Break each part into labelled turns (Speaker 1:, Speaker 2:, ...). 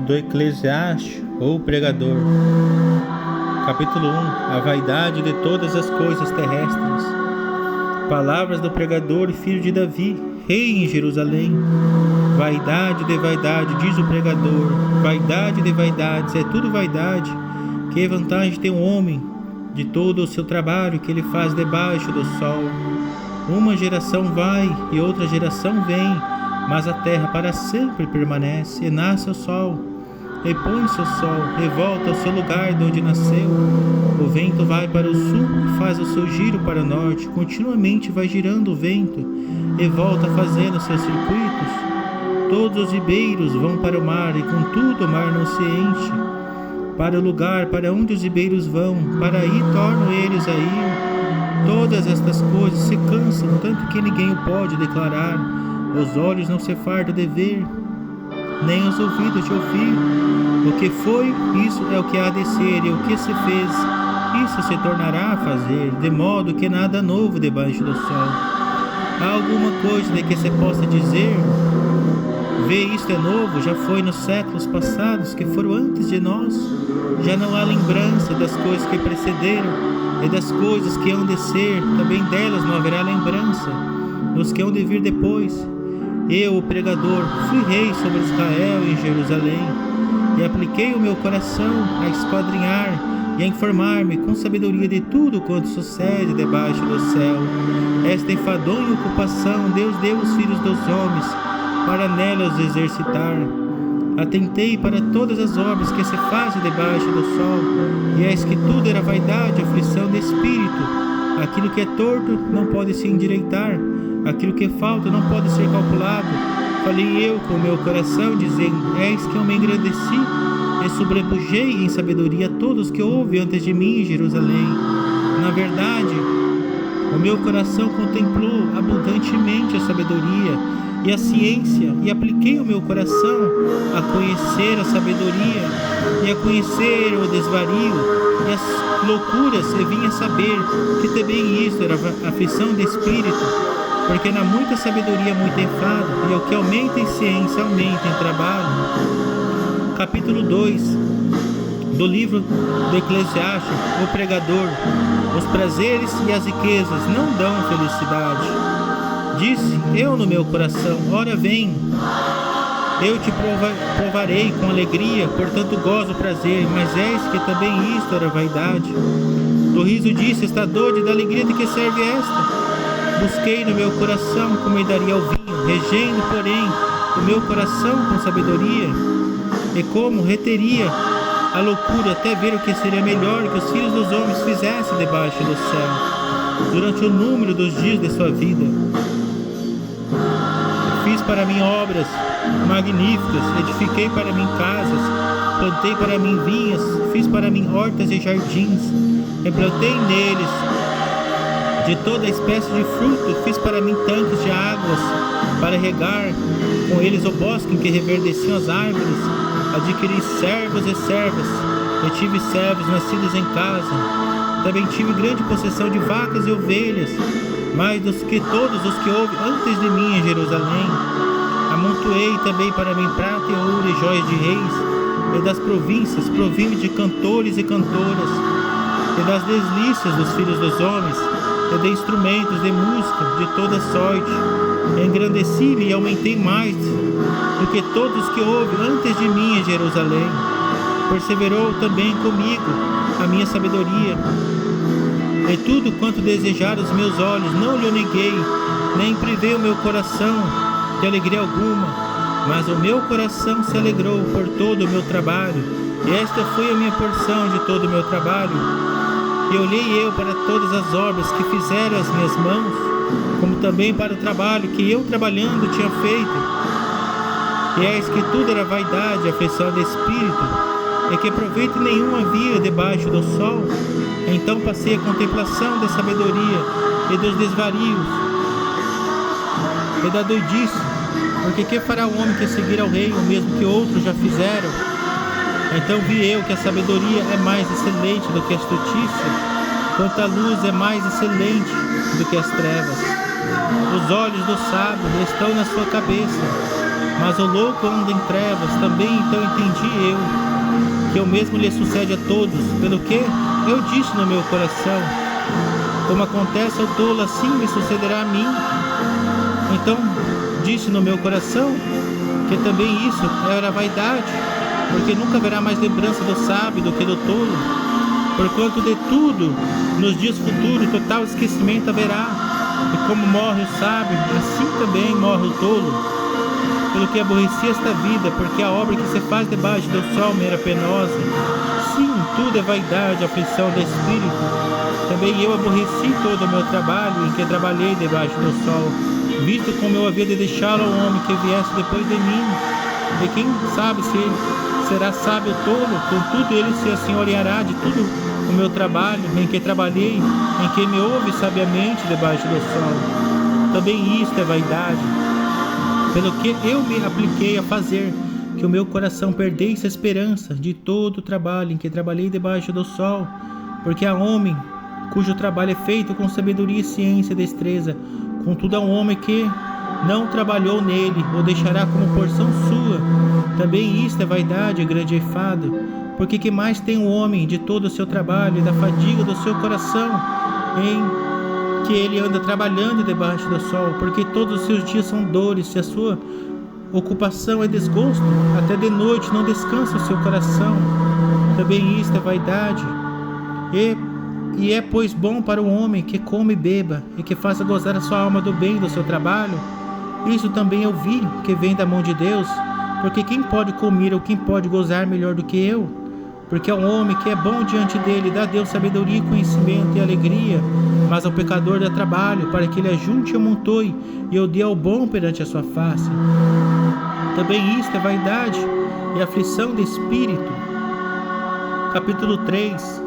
Speaker 1: do Eclesiastes ou Pregador. Capítulo 1. A vaidade de todas as coisas terrestres. Palavras do pregador, filho de Davi, rei em Jerusalém. Vaidade de vaidade, diz o pregador. Vaidade de vaidades, é tudo vaidade. Que vantagem tem o homem de todo o seu trabalho que ele faz debaixo do sol? Uma geração vai e outra geração vem, mas a terra para sempre permanece. E nasce o sol, e põe-se o sol, e volta ao seu lugar de onde nasceu. O vento vai para o sul e faz o seu giro para o norte. Continuamente vai girando o vento e volta fazendo seus circuitos. Todos os ribeiros vão para o mar, e contudo o mar não se enche. Para o lugar para onde os ribeiros vão, para aí tornam eles a ir. Todas estas coisas se cansam, tanto que ninguém o pode declarar. Os olhos não se fartam de ver, nem os ouvidos de ouvir. O que foi, isso é o que há de ser, e o que se fez, isso se tornará a fazer, de modo que nada novo debaixo do sol. Há alguma coisa de que se possa dizer: vê, isto é novo, já foi nos séculos passados que foram antes de nós. Já não há lembrança das coisas que precederam, e das coisas que hão de ser, também delas não haverá lembrança, nos que hão de vir depois. Eu, o pregador, fui rei sobre Israel e em Jerusalém, e apliquei o meu coração a esquadrinhar e a informar-me com sabedoria de tudo quanto sucede debaixo do céu. Esta enfadonha ocupação Deus deu aos filhos dos homens, para nela os exercitar. Atentei para todas as obras que se fazem debaixo do sol, e eis que tudo era vaidade, aflição de espírito. Aquilo que é torto não pode se endireitar, aquilo que falta não pode ser calculado. Falei eu com o meu coração, dizendo: eis que eu me engrandeci e sobrepujei em sabedoria a todos que houve antes de mim em Jerusalém. Na verdade, o meu coração contemplou abundantemente a sabedoria e a ciência, e apliquei o meu coração a conhecer a sabedoria e a conhecer o desvario e as loucuras, e vim a saber que também isto era aflição de espírito, porque na muita sabedoria muito enfado, e ao que aumenta em ciência aumenta em trabalho. Capítulo 2 do livro do Eclesiastes, o pregador. Os prazeres e as riquezas não dão felicidade. Disse eu no meu coração: ora vem, eu te provarei com alegria, portanto gozo o prazer, mas eis que também isto era vaidade. Do riso disse: está doide, da alegria de que serve esta? Busquei no meu coração como me daria ao vinho, regendo, porém, o meu coração com sabedoria, e como reteria a loucura até ver o que seria melhor que os filhos dos homens fizessem debaixo do céu, durante o número dos dias de sua vida. Fiz para mim obras magníficas, edifiquei para mim casas, plantei para mim vinhas, fiz para mim hortas e jardins, e plantei neles de toda espécie de fruto, fiz para mim tanques de águas para regar com eles o bosque em que reverdeciam as árvores. Adquiri servos e servas, e tive servos nascidos em casa. Também tive grande possessão de vacas e ovelhas, mais dos que todos os que houve antes de mim em Jerusalém. Amontoei também para mim prata e ouro e joias de reis, e das províncias provi-me de cantores e cantoras, e das delícias dos filhos dos homens, e de instrumentos de música de toda sorte. Engrandeci-me e aumentei mais do que todos que houve antes de mim em Jerusalém. Perseverou também comigo a minha sabedoria, e tudo quanto desejaram os meus olhos não lhe neguei, nem privei o meu coração de alegria alguma, mas o meu coração se alegrou por todo o meu trabalho, e esta foi a minha porção de todo o meu trabalho. E olhei eu para todas as obras que fizeram as minhas mãos, como também para o trabalho que eu trabalhando tinha feito. E eis que tudo era vaidade, aflição de espírito, e que proveito nenhum havia debaixo do sol. Então passei a contemplação da sabedoria e dos desvarios e da doidice, porque que fará o homem que seguir ao rei, o mesmo que outros já fizeram? Então vi eu que a sabedoria é mais excelente do que a astutícia, quanto a luz é mais excelente do que as trevas. Os olhos do sábio estão na sua cabeça, Mas o louco anda em trevas, também então entendi eu, que o mesmo lhe sucede a todos, pelo que eu disse no meu coração: como acontece ao tolo, assim me sucederá a mim. Então disse no meu coração que também isso era vaidade, porque nunca haverá mais lembrança do sábio do que do tolo, porquanto de tudo nos dias futuros total esquecimento haverá. E como morre o sábio, assim também morre o tolo. Pelo que aborreci esta vida, porque a obra que se faz debaixo do sol me era penosa. Sim, tudo é vaidade, aflição do espírito. Também eu aborreci todo o meu trabalho, em que trabalhei debaixo do sol, visto como eu havia de deixá-lo ao homem que viesse depois de mim. E quem sabe se ele será sábio ou tolo, contudo ele se assenhoreará de tudo o meu trabalho, em que trabalhei, em que me ouve sabiamente debaixo do sol. Também isto é vaidade, pelo que eu me apliquei a fazer que o meu coração perdesse a esperança de todo o trabalho em que trabalhei debaixo do sol, porque há homem cujo trabalho é feito com sabedoria, ciência e destreza, contudo há um homem que não trabalhou nele, o deixará como porção sua. Também isto é vaidade, grande enfado, porque que mais tem o homem de todo o seu trabalho e da fadiga do seu coração, em que ele anda trabalhando debaixo do sol, porque todos os seus dias são dores, e a sua ocupação é desgosto, até de noite não descansa o seu coração. Também isto é vaidade. E é, pois, bom para o homem que come e beba, e que faça gozar a sua alma do bem do seu trabalho. Isso também eu vi, que vem da mão de Deus, porque quem pode comer ou quem pode gozar melhor do que eu? Porque ao homem que é bom diante dele, dá Deus sabedoria, conhecimento e alegria, mas ao pecador dá trabalho, para que ele ajunte e amontoe, e o dê ao bom perante a sua face. Também isto é vaidade e aflição de espírito. Capítulo 3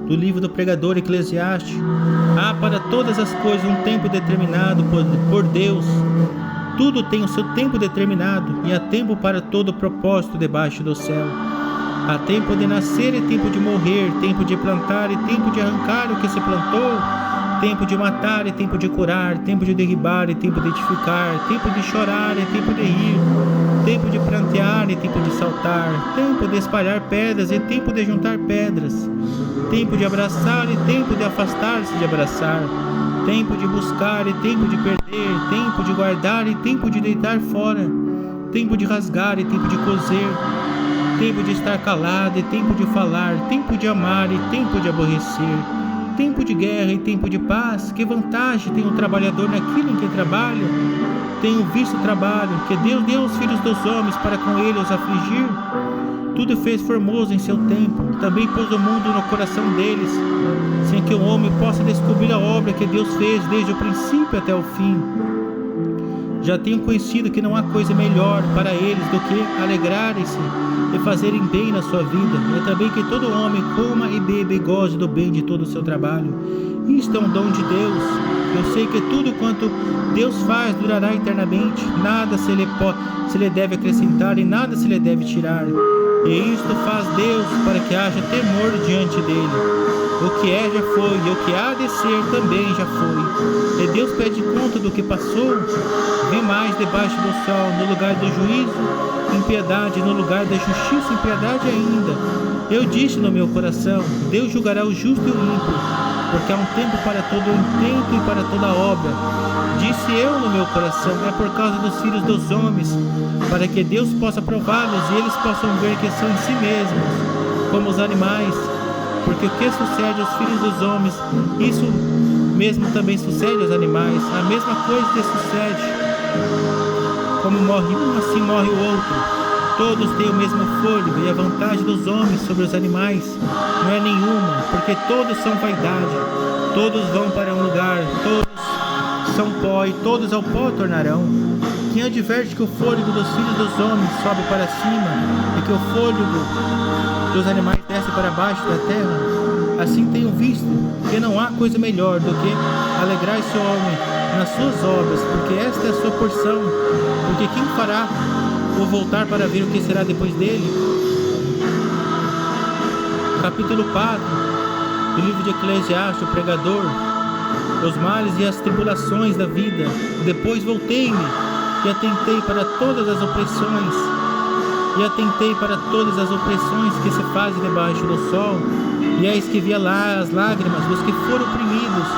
Speaker 1: do livro do pregador Eclesiastes. Há para todas as coisas um tempo determinado por Deus. Tudo tem o seu tempo determinado, e há tempo para todo propósito debaixo do céu. Há tempo de nascer e tempo de morrer, tempo de plantar e tempo de arrancar o que se plantou, tempo de matar e tempo de curar, tempo de derribar e tempo de edificar, tempo de chorar e tempo de rir, tempo de plantear e tempo de saltar, tempo de espalhar pedras e tempo de juntar pedras, tempo de abraçar e tempo de afastar-se de abraçar, tempo de buscar e tempo de perder, tempo de guardar e tempo de deitar fora, tempo de rasgar e tempo de coser, tempo de estar calado e tempo de falar, tempo de amar e tempo de aborrecer, tempo de guerra e tempo de paz. Que vantagem tem o trabalhador naquilo em que trabalha? Tenho visto o trabalho que Deus deu aos filhos dos homens para com ele os afligir. Tudo fez formoso em seu tempo, também pôs o mundo no coração deles, sem que o homem possa descobrir a obra que Deus fez desde o princípio até o fim. Já tenho conhecido que não há coisa melhor para eles do que alegrarem-se e fazerem bem na sua vida, e também que todo homem coma e beba e goze do bem de todo o seu trabalho. Isto é um dom de Deus. Eu sei que tudo quanto Deus faz durará eternamente, nada se lhe deve acrescentar e nada se lhe deve tirar. E isto faz Deus para que haja temor diante dele. O que é já foi, e o que há de ser também já foi. E Deus pede conta do que passou. Vi mais debaixo do sol, no lugar do juízo, impiedade, no lugar da justiça, impiedade ainda. Eu disse no meu coração: Deus julgará o justo e o ímpio, porque há um tempo para todo o intento e para toda obra. Disse eu no meu coração: é por causa dos filhos dos homens, para que Deus possa prová-los e eles possam ver que são em si mesmos, como os animais. Porque o que sucede aos filhos dos homens, isso mesmo também sucede aos animais. A mesma coisa lhes sucede. Como morre um, assim morre o outro. Todos têm o mesmo fôlego, e a vantagem dos homens sobre os animais não é nenhuma, porque todos são vaidade. Todos vão para um lugar, todos são pó, e todos ao pó tornarão. Quem adverte que o fôlego dos filhos dos homens sobe para cima, e que o fôlego dos animais desce para baixo da terra, assim tenho visto que não há coisa melhor do que alegrar esse homem nas suas obras, porque esta é a sua porção. Porque quem fará ou voltar para ver o que será depois dele? Capítulo 4 do livro de Eclesiastes, o pregador: os males e as tribulações da vida. Depois voltei-me e atentei para todas as opressões, que se fazem debaixo do sol, e eis que via lá as lágrimas dos que foram oprimidos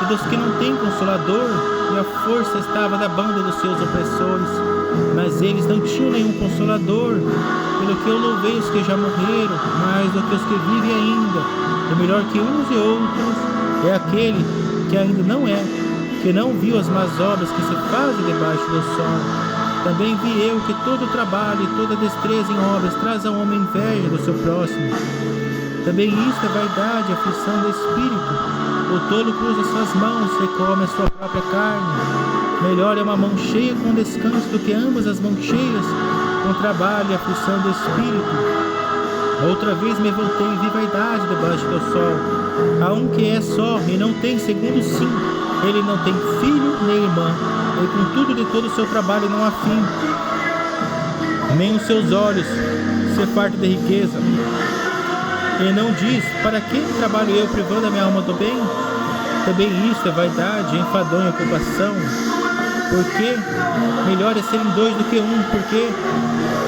Speaker 1: e dos que não têm consolador, e a força estava da banda dos seus opressores, mas eles não tinham nenhum consolador. Pelo que eu louvei os que já morreram, mais do que os que vivem ainda, e melhor que uns e outros é aquele que ainda não é, que não viu as más obras que se fazem debaixo do sol. Também vi eu que todo trabalho e toda destreza em obras traz ao homem inveja do seu próximo. Também isto é vaidade, aflição do espírito. O tolo cruza suas mãos e come a sua própria carne. Melhor é uma mão cheia com descanso do que ambas as mãos cheias com trabalho e aflição do espírito. Outra vez me voltei e vi vaidade debaixo do sol. Há um que é só e não tem segundo sim. Ele não tem filho nem irmã, e contudo de todo o seu trabalho não há fim. Nem os seus olhos se fartam de riqueza. E não diz, para que trabalho eu privando a minha alma do bem? Também isto é vaidade, enfadonha e ocupação. Porque melhor é serem dois do que um, porque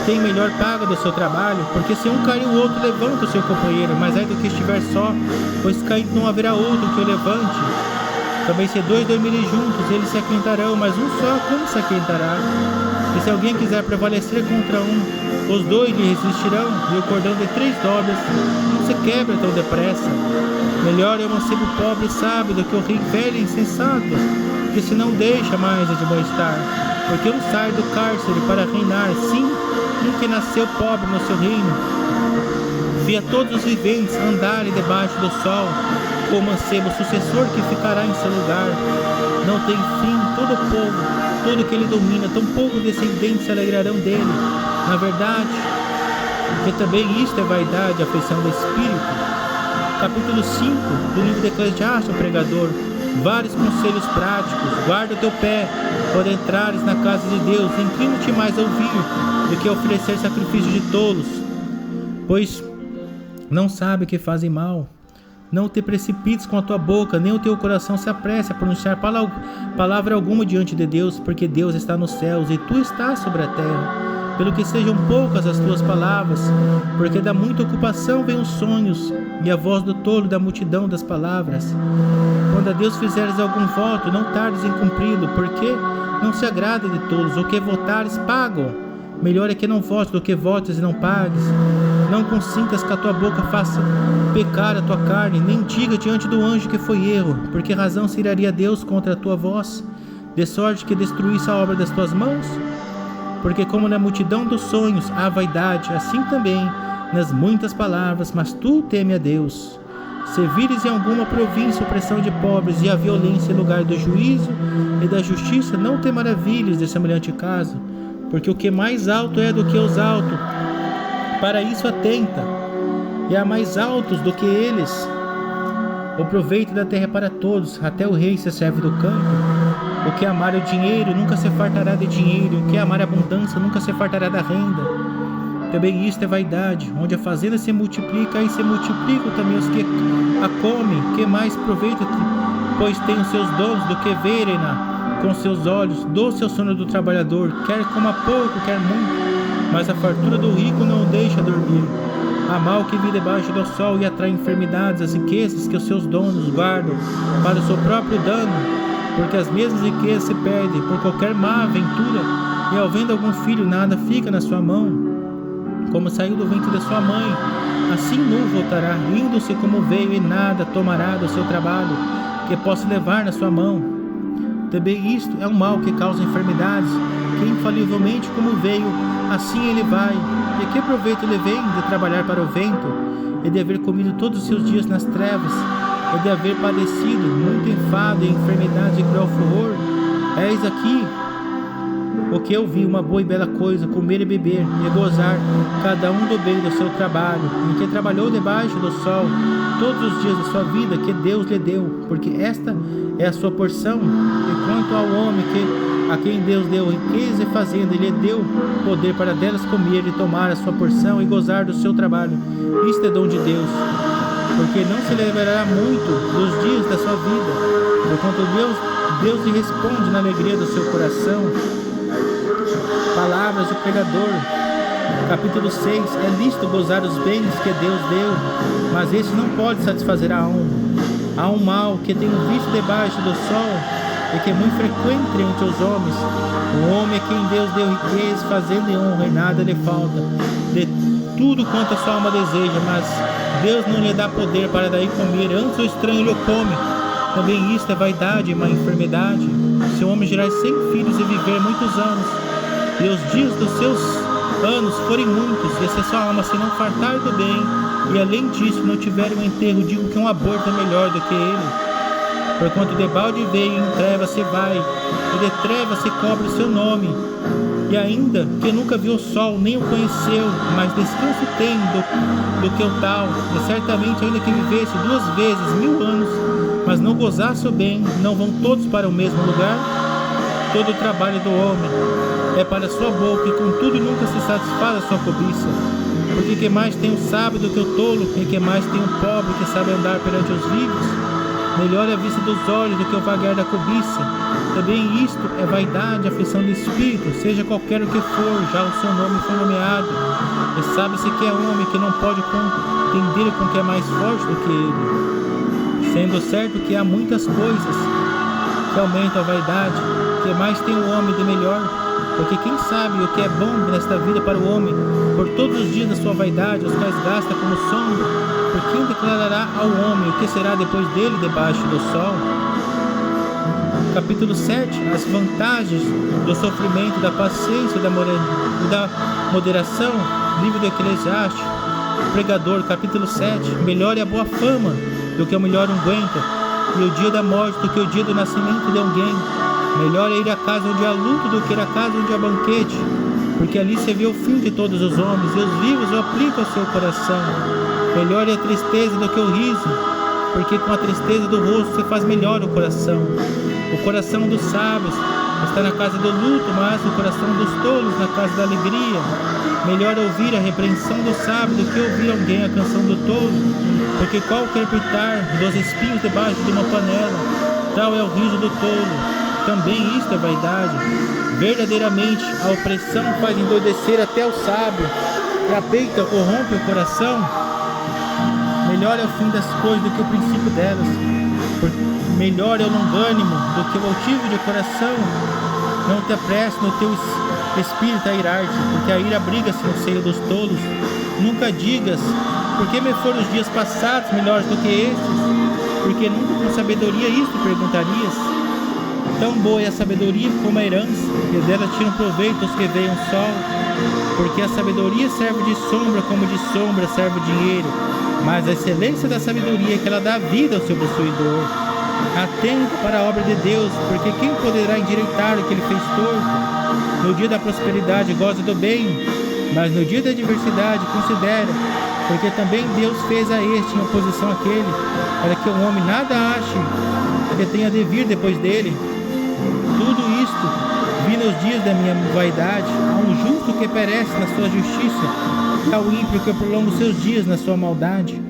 Speaker 1: tem melhor paga do seu trabalho. Porque se um cair, o outro levanta o seu companheiro, mas ai do que estiver só, pois caindo não haverá outro que o levante. Também se dois dormirem juntos, eles se aquentarão, mas um só como se aquentará? E se alguém quiser prevalecer contra um, os dois lhe resistirão, e o cordão de 3 dobras não se quebra tão depressa. Melhor é o mancebo pobre e sábio do que o rei velho e insensato, que se não deixa mais admoestar. Porque um sai do cárcere para reinar, sim, um que nasceu pobre no seu reino. Via todos os viventes andarem debaixo do sol, o mancebo sucessor que ficará em seu lugar. Não tem fim todo o povo, todo que ele domina, tão pouco descendentes se alegrarão dele. Na verdade, que também isto é vaidade, aflição do espírito. Capítulo 5 do livro de Eclesiastes, o pregador. Vários conselhos práticos. Guarda o teu pé quando entrares na casa de Deus. Inclina-te mais a ouvir do que a oferecer sacrifício de tolos, pois não sabe que fazem mal. Não te precipites com a tua boca, nem o teu coração se apresse a pronunciar palavra alguma diante de Deus, porque Deus está nos céus e tu estás sobre a terra. Pelo que sejam poucas as tuas palavras, porque da muita ocupação vêm os sonhos, e a voz do tolo da multidão das palavras. Quando a Deus fizeres algum voto, não tardes em cumpri-lo, porque não se agrada de tolos. O que votares, pagam. Melhor é que não votes do que votes e não pagues. Não consintas que a tua boca faça pecar a tua carne, nem diga diante do anjo que foi erro, porque razão se iraria Deus contra a tua voz, de sorte que destruísse a obra das tuas mãos? Porque como na multidão dos sonhos há vaidade, assim também nas muitas palavras, mas tu teme a Deus. Se vires em alguma província opressão de pobres e a violência em lugar do juízo e da justiça, não te maravilhes de semelhante caso, porque o que mais alto é do que os altos, para isso atenta, e há mais altos do que eles. O proveito da terra é para todos, até o rei se serve do campo. O que amar o dinheiro nunca se fartará de dinheiro, o que amar a abundância nunca se fartará da renda. Também isto é vaidade, onde a fazenda se multiplica, aí se multiplicam também os que a comem, que mais proveito, pois tem os seus donos do que verem-na com seus olhos. Doce é o sono do trabalhador, quer coma pouco, quer muito, mas a fartura do rico não o deixa dormir. Há mal que vive debaixo do sol e atrai enfermidades, as riquezas que os seus donos guardam para o seu próprio dano, porque as mesmas riquezas se perdem por qualquer má aventura, e ao vendo algum filho nada fica na sua mão. Como saiu do ventre de sua mãe, assim nu voltará, indo-se como veio, e nada tomará do seu trabalho que possa levar na sua mão. Também isto é um mal que causa enfermidades, que infalivelmente como veio, assim ele vai. E que proveito lhe vem de trabalhar para o vento, e de haver comido todos os seus dias nas trevas, e de haver padecido muito enfado e enfermidade e cruel furor? Eis aqui o que eu vi, uma boa e bela coisa, comer e beber, e gozar cada um do bem do seu trabalho, em que trabalhou debaixo do sol todos os dias da sua vida que Deus lhe deu, porque esta é a sua porção. E quanto ao homem a quem Deus deu riqueza e fazenda, ele lhe deu poder para delas comer e tomar a sua porção e gozar do seu trabalho. Isto é dom de Deus, porque não se lembrará muito dos dias da sua vida, porquanto Deus lhe responde na alegria do seu coração. Palavras do pregador. Capítulo 6. É lícito gozar os bens que Deus deu, mas esse não pode satisfazer a alma. Há um mal que tenho visto debaixo do sol e que é muito frequente entre os homens. O homem é quem Deus deu riqueza, fazenda e honra, e nada lhe falta de tudo quanto a sua alma deseja, mas Deus não lhe dá poder para daí comer, antes o estranho lhe come. Também isto é vaidade e uma enfermidade. Se o homem gerar 100 filhos e viver muitos anos, e os dias dos seus anos forem muitos, e se a sua alma se não fartar do bem, e além disso não tiver um enterro, digo que um aborto é melhor do que ele. Porquanto debalde veio, em trevas se vai, e de trevas se cobre o seu nome. E ainda que nunca viu o sol, nem o conheceu, mas descanso tem do que o tal. E certamente, ainda que vivesse 2 vezes 1000 anos, mas não gozasse o bem, não vão todos para o mesmo lugar? Todo o trabalho do homem é para a sua boca, e contudo nunca se satisfaz a sua cobiça. Porque que mais tem o sábio do que o tolo, e que mais tem o pobre que sabe andar perante os vivos? Melhor é a vista dos olhos do que o vagar da cobiça. Também isto é vaidade, aflição do espírito, seja qualquer o que for, já o seu nome foi nomeado. E sabe-se que é homem que não pode contender com o que é mais forte do que ele. Sendo certo que há muitas coisas que aumentam a vaidade, que mais tem o homem de melhor. Porque quem sabe o que é bom nesta vida para o homem, por todos os dias da sua vaidade, os quais gasta como sombra, por quem declarará ao homem o que será depois dele debaixo do sol? Capítulo 7. As vantagens do sofrimento, da paciência e da moderação. Livro do Eclesiástico. Pregador. Capítulo 7. Melhor é a boa fama do que o melhor unguento, e o dia da morte do que o dia do nascimento de alguém. Melhor é ir à casa onde há luto do que ir à casa onde há banquete, porque ali se vê o fim de todos os homens, e os vivos o aplicam ao seu coração. Melhor é a tristeza do que o riso, porque com a tristeza do rosto se faz melhor o coração. O coração dos sábios está na casa do luto, mas o coração dos tolos na casa da alegria. Melhor ouvir a repreensão do sábio do que ouvir alguém a canção do tolo, porque qual crepitar dos espinhos debaixo de uma panela, tal é o riso do tolo. Também isto é vaidade. Verdadeiramente a opressão faz endoidecer até o sábio, e a peita corrompe o coração. Melhor é o fim das coisas do que o princípio delas. Melhor é o longânimo do que o altivo de coração. Não te apresses no teu espírito a irar-te, porque a ira abriga-se no seio dos tolos. Nunca digas, por que me foram os dias passados melhores do que estes? Porque nunca com sabedoria isto perguntarias. Tão boa é a sabedoria como a herança, e dela tiram proveito os que veem o sol. Porque a sabedoria serve de sombra, como de sombra serve o dinheiro. Mas a excelência da sabedoria é que ela dá vida ao seu possuidor. Atenta para a obra de Deus, porque quem poderá endireitar o que ele fez torto? No dia da prosperidade goza do bem, mas no dia da adversidade considera, porque também Deus fez a este em oposição àquele, para que o homem nada ache que tenha de vir depois dele. Tudo isto vi nos dias da minha vaidade. Há um justo que perece na sua justiça, e ao ímpio que prolonga os seus dias na sua maldade.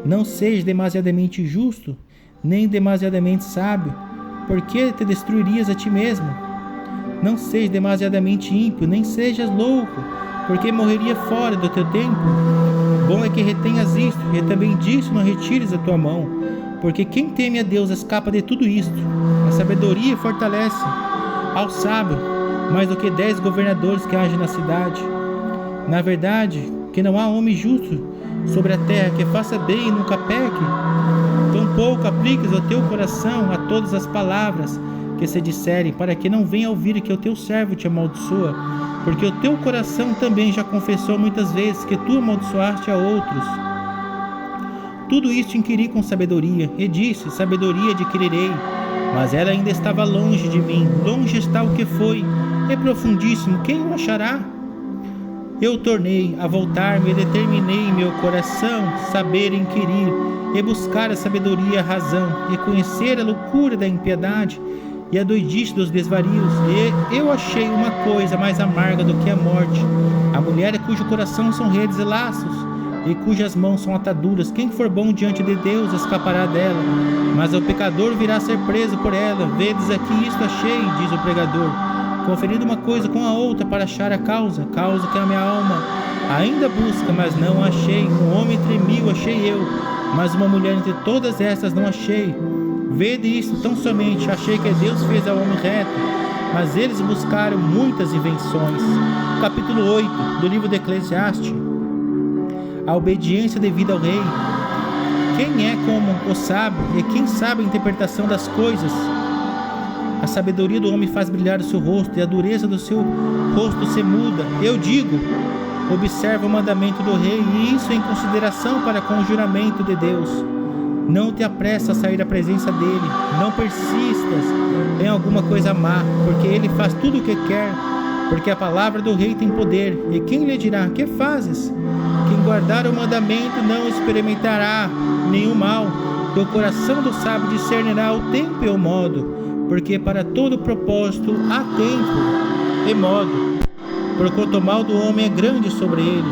Speaker 1: Não sejas demasiadamente justo, nem demasiadamente sábio, porque te destruirias a ti mesmo. Não sejas demasiadamente ímpio, nem sejas louco, porque morreria fora do teu tempo. Bom é que retenhas isto, e também disso não retires a tua mão, porque quem teme a Deus escapa de tudo isto. A sabedoria fortalece ao sábio mais do que 10 governadores que agem na cidade. Na verdade, que não há homem justo sobre a terra que faça bem e nunca peque. Tampouco apliques o teu coração a todas as palavras que se disserem, para que não venha ouvir que o teu servo te amaldiçoa, porque o teu coração também já confessou muitas vezes que tu amaldiçoaste a outros. Tudo isto inquiri com sabedoria, e disse, sabedoria adquirirei, mas ela ainda estava longe de mim. Longe está o que foi, é profundíssimo, quem o achará? Eu tornei a voltar-me e determinei em meu coração saber inquirir, e buscar a sabedoria e a razão, e conhecer a loucura da impiedade e a doidice dos desvarios. E eu achei uma coisa mais amarga do que a morte, a mulher cujo coração são redes e laços, e cujas mãos são ataduras. Quem for bom diante de Deus escapará dela, mas o pecador virá a ser preso por ela. Vedes aqui, isto achei, diz o pregador. conferindo uma coisa com a outra para achar a causa que a minha alma ainda busca, mas não a achei. Um homem entre 1000 achei eu, mas uma mulher entre todas estas não achei. Vede isto tão somente, achei que Deus fez ao homem reto, mas eles buscaram muitas invenções. Capítulo 8 do livro de Eclesiastes. A obediência devida ao rei. Quem é como o sábio, e quem sabe a interpretação das coisas? A sabedoria do homem faz brilhar o seu rosto, e a dureza do seu rosto se muda. Eu digo, observa o mandamento do rei, e isso em consideração para com o juramento de Deus. Não te apressa a sair da presença dele, não persistas em alguma coisa má, porque ele faz tudo o que quer, porque a palavra do rei tem poder. E quem lhe dirá, que fazes? Quem guardar o mandamento não experimentará nenhum mal. Do coração do sábio discernirá o tempo e o modo, porque para todo propósito há tempo e modo. Porquanto o mal do homem é grande sobre ele,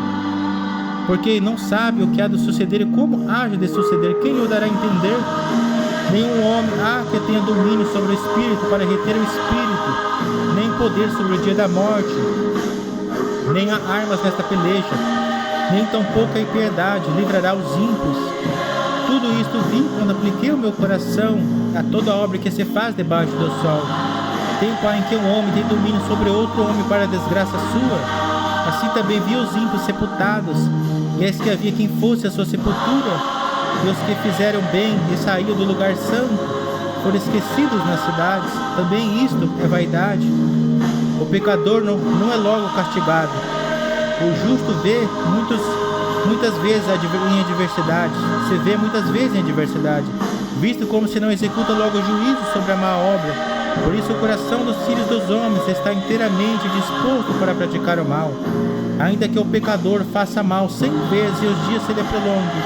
Speaker 1: porque não sabe o que há de suceder e como há de suceder. Quem lhe dará a entender? Nenhum homem há que tenha domínio sobre o espírito para reter o espírito, nem poder sobre o dia da morte, nem há armas nesta peleja, nem tampouco a impiedade livrará os ímpios. Tudo isto vi quando apliquei o meu coração a toda obra que se faz debaixo do sol. Tempo há em que um homem tem domínio sobre outro homem para a desgraça sua. Assim também vi os ímpios sepultados, e eis que havia quem fosse a sua sepultura, e os que fizeram bem e saíram do lugar santo foram esquecidos nas cidades. Também isto é vaidade. O pecador não é logo castigado. O justo vê muitas vezes em adversidade, se vê muitas vezes em adversidade, visto como se não executa logo o juízo sobre a má obra. Por isso o coração dos filhos dos homens está inteiramente disposto para praticar o mal, ainda que o pecador faça mal 100 vezes e os dias se lhe prolonguem.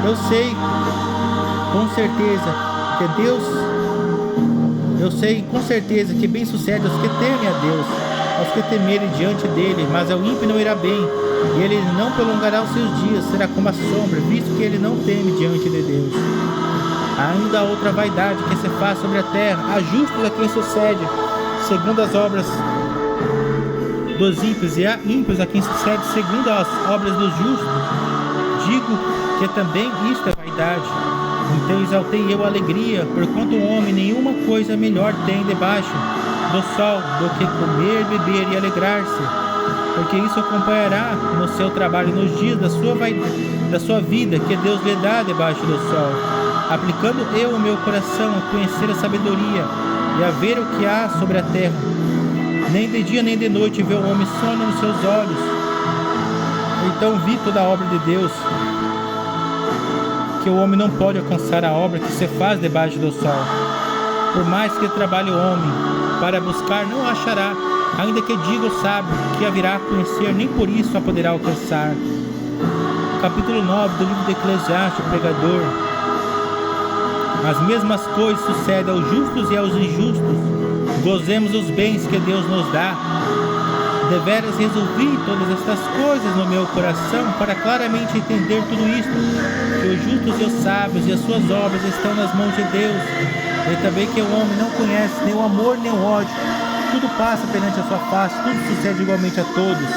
Speaker 1: Eu sei com certeza que bem sucede aos que temem a Deus, aos que temerem diante dele, mas ao ímpio não irá bem, e ele não prolongará os seus dias, será como a sombra, visto que ele não teme diante de Deus. Ainda há outra vaidade que se faz sobre a terra, há justos a quem sucede segundo as obras dos ímpios, e há ímpios a quem sucede segundo as obras dos justos. Digo que também isto é vaidade. Então exaltei eu a alegria, porquanto o homem nenhuma coisa melhor tem debaixo do sol do que comer, beber e alegrar-se, porque isso acompanhará no seu trabalho nos dias da sua vida que Deus lhe dá debaixo do sol. Aplicando eu o meu coração a conhecer a sabedoria e a ver o que há sobre a terra, nem de dia nem de noite vê o homem sono nos seus olhos. Então vi toda a obra de Deus, que o homem não pode alcançar a obra que se faz debaixo do sol. Por mais que trabalhe o homem para buscar, não achará, ainda que diga o sábio que haverá a conhecer, nem por isso a poderá alcançar. Capítulo 9 do livro de Eclesiastes, o pregador. As mesmas coisas sucedem aos justos e aos injustos. Gozemos os bens que Deus nos dá. Deveras resolvi todas estas coisas no meu coração para claramente entender tudo isto, que os justos e os sábios e as suas obras estão nas mãos de Deus, e também que o homem não conhece nem o amor nem o ódio. Tudo passa perante a sua face, tudo sucede igualmente a todos.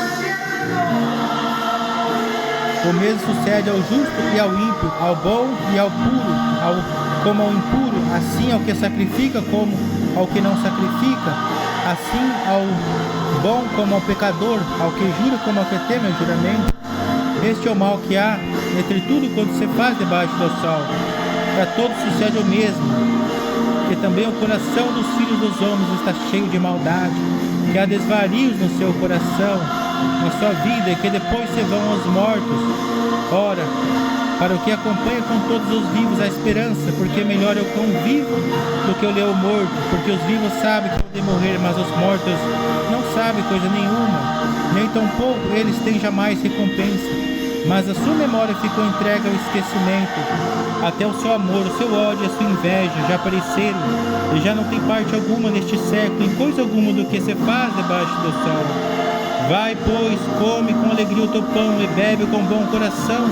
Speaker 1: O mesmo sucede ao justo e ao ímpio, ao bom e ao puro, como ao impuro, assim ao que sacrifica como ao que não sacrifica, assim ao bom como ao pecador, ao que jura como ao que teme o juramento. Este é o mal que há entre tudo quanto se faz debaixo do sol. Para todos sucede o mesmo, que também o coração dos filhos dos homens está cheio de maldade, que há desvarios no seu coração, na sua vida, e que depois se vão aos mortos. Ora, para o que acompanha com todos os vivos a esperança, porque melhor é o cão vivo do que o leão morto, porque os vivos sabem que podem morrer, mas os mortos não sabem coisa nenhuma, nem tampouco eles têm jamais recompensa. Mas a sua memória ficou entregue ao esquecimento, até o seu amor, o seu ódio e a sua inveja já apareceram, e já não tem parte alguma neste século em coisa alguma do que se faz debaixo do sol. Vai, pois, come com alegria o teu pão e bebe com bom coração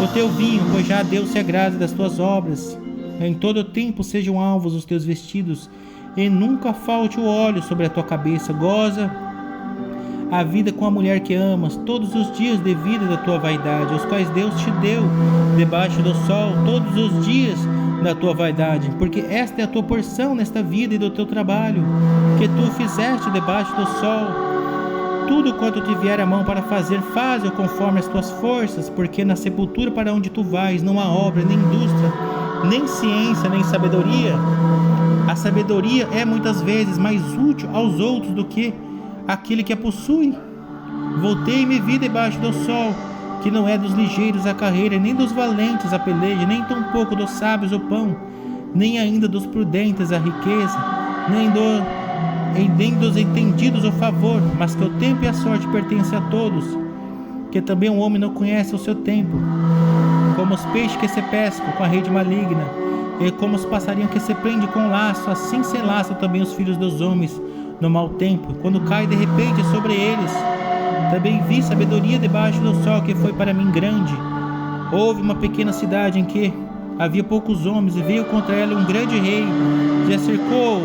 Speaker 1: o teu vinho, pois já Deus se agrada das tuas obras. Em todo o tempo sejam alvos os teus vestidos, e nunca falte o óleo sobre a tua cabeça. Goza a vida com a mulher que amas, todos os dias de vida da tua vaidade, os quais Deus te deu debaixo do sol, todos os dias da tua vaidade, porque esta é a tua porção nesta vida e do teu trabalho, que tu fizeste debaixo do sol. Tudo quanto te vier a mão para fazer, faze-o conforme as tuas forças, porque na sepultura para onde tu vais não há obra, nem indústria, nem ciência, nem sabedoria. A sabedoria é muitas vezes mais útil aos outros do que aquele que a possui. Voltei e me vi debaixo do sol, que não é dos ligeiros a carreira, nem dos valentes a peleja, nem tampouco dos sábios o pão, nem ainda dos prudentes a riqueza, nem dos entendidos o favor, mas que o tempo e a sorte pertencem a todos, que também o homem não conhece o seu tempo. Como os peixes que se pescam com a rede maligna, e como os passarinhos que se prendem com laço, assim se laçam também os filhos dos homens no mau tempo, quando cai de repente sobre eles. Também vi sabedoria debaixo do sol, que foi para mim grande. Houve uma pequena cidade em que havia poucos homens, e veio contra ela um grande rei, e a cercou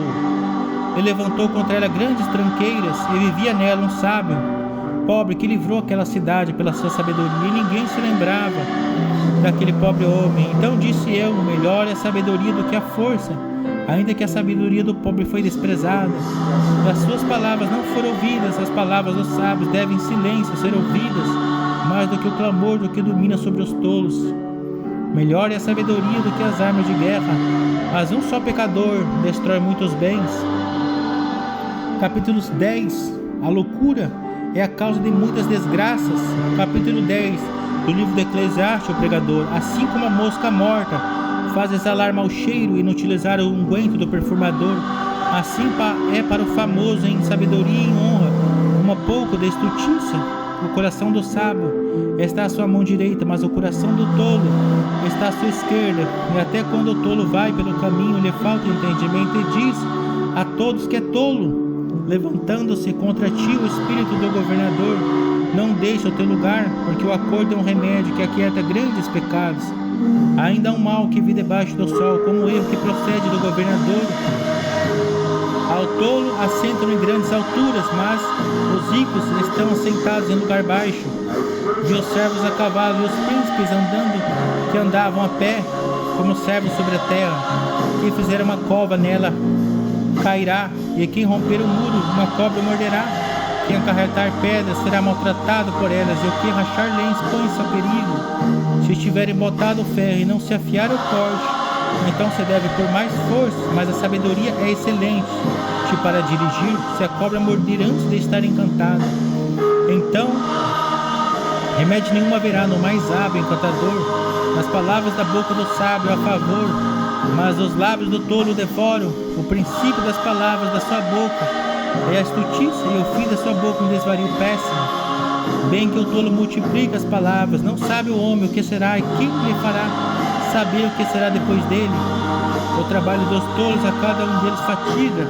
Speaker 1: e levantou contra ela grandes tranqueiras, e vivia nela um sábio pobre que livrou aquela cidade pela sua sabedoria, e ninguém se lembrava daquele pobre homem. Então disse eu: melhor é a sabedoria do que a força, ainda que a sabedoria do pobre foi desprezada. As suas palavras não foram ouvidas, as palavras dos sábios devem em silêncio ser ouvidas, mais do que o clamor do que domina sobre os tolos. Melhor é a sabedoria do que as armas de guerra, mas um só pecador destrói muitos bens. Capítulo 10. A loucura é a causa de muitas desgraças. Capítulo 10 do livro de Eclesiastes, o pregador. Assim como a mosca morta faz exalar mau cheiro e inutilizar o unguento do perfumador, assim é para o famoso em sabedoria e em honra uma pouco de estultícia. O coração do sábio está à sua mão direita, mas o coração do tolo está à sua esquerda. E até quando o tolo vai pelo caminho, lhe falta entendimento, e diz a todos que é tolo. Levantando-se contra ti o espírito do governador, não deixa o teu lugar, porque o acordo é um remédio que aquieta grandes pecados. Ainda há um mal que vi debaixo do sol, como o erro que procede do governador. Ao tolo assentam em grandes alturas, mas os ricos estão assentados em lugar baixo. Vi os servos a cavalo e os príncipes andando, que andavam a pé, como servos sobre a terra. Quem fizer uma cova nela cairá, e quem romper o muro, uma cobra morderá. Quem acarretar pedras será maltratado por elas, e o que rachar lenços põe-se a perigo. Se estiverem botado o ferro e não se afiar o corte, então se deve por mais força, mas a sabedoria é excelente para dirigir, se a cobra morder antes de estar encantada. Então, remédio nenhum haverá no mais hábil encantador, nas palavras da boca do sábio a favor, mas os lábios do tolo devoram. O princípio das palavras da sua boca é a estultícia, e o fim da sua boca um desvario péssimo. Bem que o tolo multiplica as palavras, não sabe o homem o que será, e quem lhe fará saber o que será depois dele? O trabalho dos tolos a cada um deles fatiga,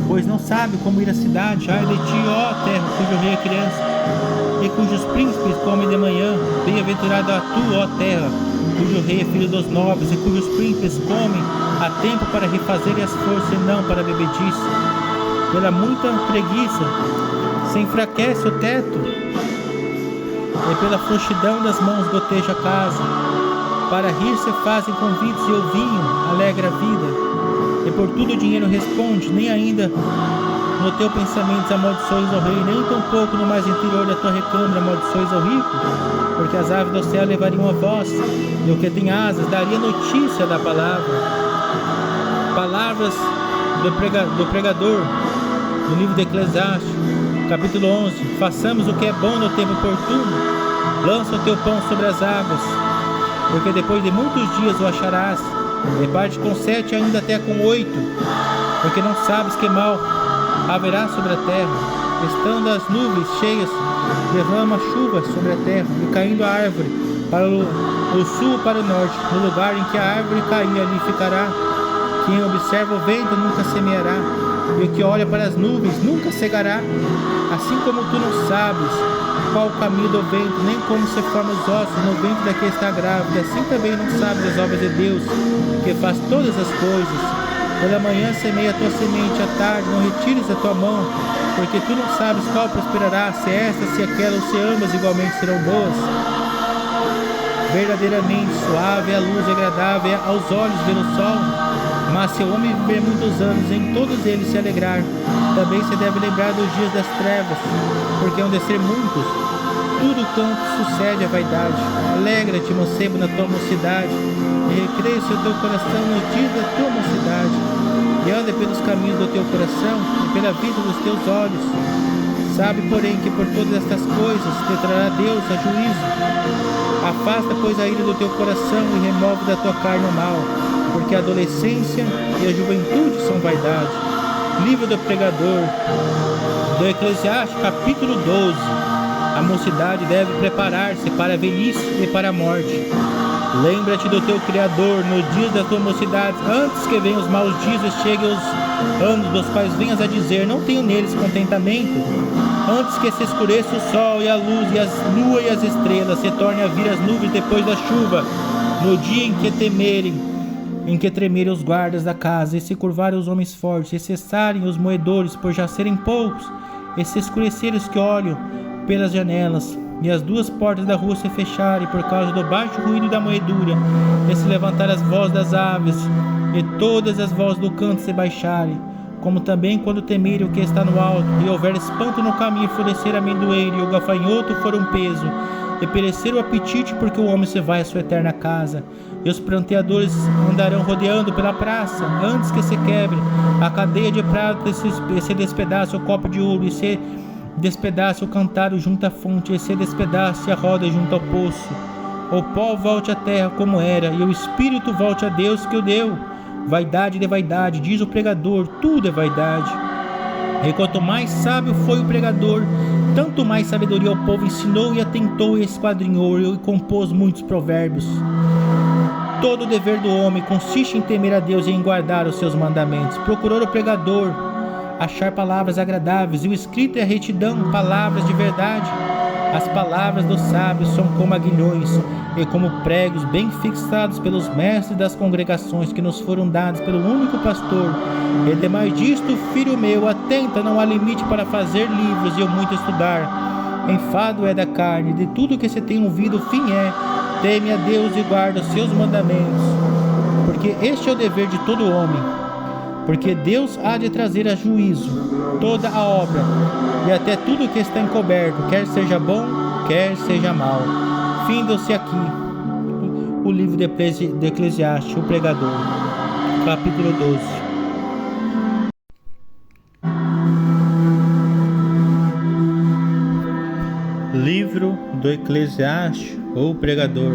Speaker 1: pois não sabe como ir à cidade. Ai de ti, ó terra, cujo rei é criança, e cujos príncipes comem de manhã. Bem-aventurado a tu, ó terra, cujo rei é filho dos nobres, e cujos príncipes comem a tempo para refazer as forças e não para bebedice. Pela muita preguiça se enfraquece o teto, e pela frouxidão das mãos goteja a casa. Para rir se fazem convites, e o vinho alegra a vida. E por tudo o dinheiro responde, nem ainda no teu pensamento amaldiçoes ao rei, nem tampouco no mais interior da tua recâmara amaldiçoes ao rico, porque as aves do céu levariam a voz, e o que tem asas daria notícia da palavra. Palavras do pregador, no livro de Eclesiastes, capítulo 11. Façamos o que é bom no tempo oportuno, lança o teu pão sobre as águas, porque depois de muitos dias o acharás. Reparte com 7, ainda até com 8, porque não sabes que mal haverá sobre a terra. Estando as nuvens cheias, derrama chuva sobre a terra, e caindo a árvore para o sul ou para o norte, no lugar em que a árvore cair, ali ficará. Quem observa o vento nunca semeará, e o que olha para as nuvens nunca cegará. Assim como tu não sabes qual o caminho do vento, nem como se formam os ossos no ventre da que está grávida, assim também não sabes as obras de Deus, que faz todas as coisas. Pela manhã semeia a tua semente, à tarde não retires da tua mão, porque tu não sabes qual prosperará, se esta, se aquela ou se ambas igualmente serão boas. Verdadeiramente suave é a luz, agradável aos olhos ver o sol, mas se o homem viver muitos anos, em todos eles se alegrar. Também se deve lembrar dos dias das trevas, porque hão de ser muitos. Tudo quanto sucede à vaidade. Alegra-te, mancebo, na tua mocidade, e recreia-se o teu coração nos dias da tua mocidade, e anda pelos caminhos do teu coração e pela vida dos teus olhos. Sabe, porém, que por todas estas coisas te trará Deus a juízo. Afasta, pois, a ira do teu coração e remove da tua carne o mal, porque a adolescência e a juventude são vaidade. Livro do Pregador, do Eclesiastes, capítulo 12. A mocidade deve preparar-se para a velhice e para a morte. Lembra-te do teu Criador nos dias da tua mocidade, antes que venham os maus dias e cheguem os anos dos quais venhas a dizer: não tenho neles contentamento. Antes que se escureça o sol e a luz e as lua e as estrelas, se tornem a vir as nuvens depois da chuva, no dia em que tremerem os guardas da casa, e se curvarem os homens fortes, e cessarem os moedores por já serem poucos, e se escurecerem os que olham pelas janelas, e as duas portas da rua se fecharem por causa do baixo ruído da moedura, e se levantarem as vozes das aves, e todas as vozes do canto se baixarem, como também quando temerem o que está no alto, e houver espanto no caminho, florescer a amendoeira, e o gafanhoto for um peso, e perecer o apetite, porque o homem se vai à sua eterna casa, e os pranteadores andarão rodeando pela praça, antes que se quebre a cadeia de prata, e se despedace o copo de ouro, e se despedace o cantaro junto à fonte, e se despedace a roda junto ao poço. O pó volte à terra como era, e o espírito volte a Deus que o deu. Vaidade de vaidade, diz o pregador, tudo é vaidade. E quanto mais sábio foi o pregador, tanto mais sabedoria o povo ensinou e atentou e esquadrinhou e compôs muitos provérbios. Todo o dever do homem consiste em temer a Deus e em guardar os seus mandamentos. Procurou o pregador achar palavras agradáveis, e o escrito é a retidão, palavras de verdade. As palavras dos sábios são como aguilhões e como pregos bem fixados pelos mestres das congregações, que nos foram dados pelo único pastor. E demais disto, filho meu, atenta, não há limite para fazer livros e o muito estudar. Enfado é da carne, de tudo que se tem ouvido, o fim é: teme a Deus e guarda os seus mandamentos, porque este é o dever de todo homem. Porque Deus há de trazer a juízo toda a obra, e até tudo que está encoberto, quer seja bom, quer seja mal. Finda-se aqui o livro de Eclesiastes, o Pregador, capítulo 12. Livro do Eclesiastes, ou Pregador,